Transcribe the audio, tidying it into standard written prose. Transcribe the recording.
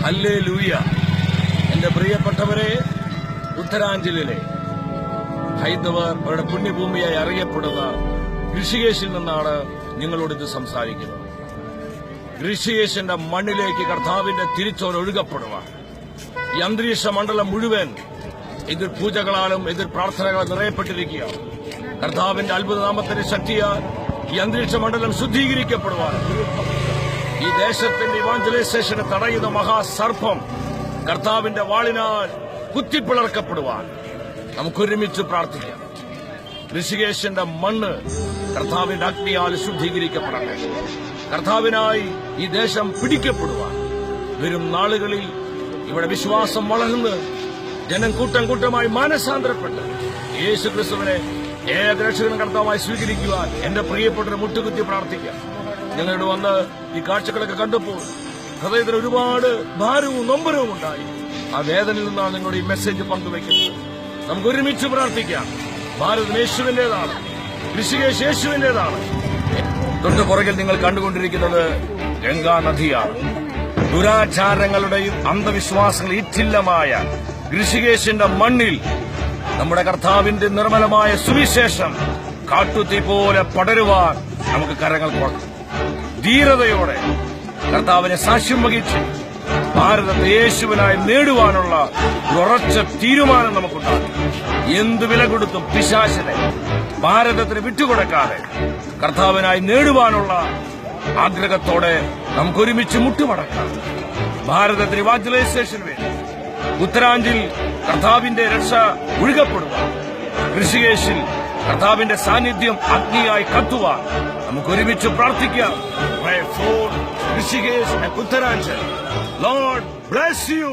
Hallelujah. എന്റെ പ്രിയപ്പെട്ടവരെ, ഉത്തരാഞ്ചലിലെ ഹൈന്ദവർ അവരുടെ പുണ്യഭൂമിയായി അറിയപ്പെടുന്ന ഋഷികേശിൽ നിന്നാണ് നിങ്ങളോട് ഇത് സംസാരിക്കുന്നത്. ഋഷികേശിന്റെ മണ്ണിലേക്ക് കർത്താവിന്റെ തിരിച്ചോർ ഒഴുകപ്പെടുവാൻ ഈ അന്തരീക്ഷ മണ്ഡലം മുഴുവൻ എതിർ പൂജകളാലും എതിർ പ്രാർത്ഥനകളും നിറയപ്പെട്ടിരിക്കുകയാണ്. കർത്താവിന്റെ അത്ഭുതനാമത്തിന്റെ ശക്തിയാൽ ഈ അന്തരീക്ഷ മണ്ഡലം ശുദ്ധീകരിക്കപ്പെടുവാൻ ഈ ദേശത്തിന്റെ ഇവാഞ്ചലൈസേഷനെ തടയുന്ന മഹാസർപ്പം കർത്താവിന്റെ വാളിനാൽ കുത്തിപ്പിളർക്കപ്പെടുവാൻ നമുക്കൊരുമിച്ച് പ്രാർത്ഥിക്കാം. ഋഷികേശിന്റെ മണ്ണ് കർത്താവിന്റെ അഗ്നിയാൽ ശുദ്ധീകരിക്കപ്പെടട്ടെ. കർത്താവിനായി ഈ ദേശം പിടിക്കപ്പെടുവാൻ വരും നാളുകളിൽ ഇവിടെ വിശ്വാസം വളർന്ന് ജനം കൂട്ടം കൂട്ടമായി മാനസാന്തരപ്പെട്ട് യേശു ക്രിസ്തുവിനെ ഏകരക്ഷകൻ കർത്താവായി സ്വീകരിക്കുവാൻ എന്റെ പ്രിയപ്പെട്ടവരെ മുട്ടുകുത്തി പ്രാർത്ഥിക്കാം. ഞങ്ങളുടെ വന്ന് ഈ കാഴ്ചകളൊക്കെ കണ്ടപ്പോൾ ഹൃദയത്തിന് ഒരുപാട് ഭാരവും നൊമ്പരവും ഉണ്ടായി. ആ വേദനയിൽ നിന്നാണ് നിങ്ങളുടെ ഈ മെസ്സേജ് പങ്കുവയ്ക്കുന്നത്. നമുക്ക് ഒരുമിച്ച് പ്രാർത്ഥിക്കാം. ഭാരതം യേശുവിന്റേതാണ്, ഋഷികേശ് യേശുവിന്റേതാണ്. തൊട്ടു പുറകിൽ നിങ്ങൾ കണ്ടുകൊണ്ടിരിക്കുന്നത് ഗംഗാ നദിയാണ്. ദുരാചാരങ്ങളുടെയും അന്ധവിശ്വാസങ്ങൾ ഇറ്റില്ലമായ ഋഷികേശിന്റെ മണ്ണിൽ നമ്മുടെ കർത്താവിന്റെ നിർമ്മലമായ സുവിശേഷം കാട്ടുതീ പോലെ പടരുവാൻ നമുക്ക് കരങ്ങൾ കൊടുക്കാം. ധീരതയോടെ കർത്താവിനെ സാക്ഷ്യം വഹിച്ച് ഭാരതത്തെ യേശുവിനായി നേടുവാനുള്ള ഉറച്ച തീരുമാനം നമുക്കുണ്ടാകും. എന്തു വില കൊടുത്തും പിശാചിനെ ഭാരതത്തിന് വിട്ടുകൊടുക്കാതെ കർത്താവിനായി നേടുവാനുള്ള ആഗ്രഹത്തോടെ നമുക്കൊരുമിച്ച് മുട്ടുമടക്കാം. ഭാരതത്തിന് ഇവാഞ്ചലൈസേഷന് വേണ്ടി ഉത്തരാഞ്ചിൽ കർത്താവിന്റെ രക്ഷ ഒഴുകപ്പെടുവാൻ, ഋഷികേശിൽ കർത്താവിന്റെ സാന്നിധ്യം അഗ്നിയായി കത്തുവാൻ നമുക്കൊരുമിച്ച് പ്രാർത്ഥിക്കാം. Pray for Rishikesh and Uttaraঞ্চൽ. Lord bless you.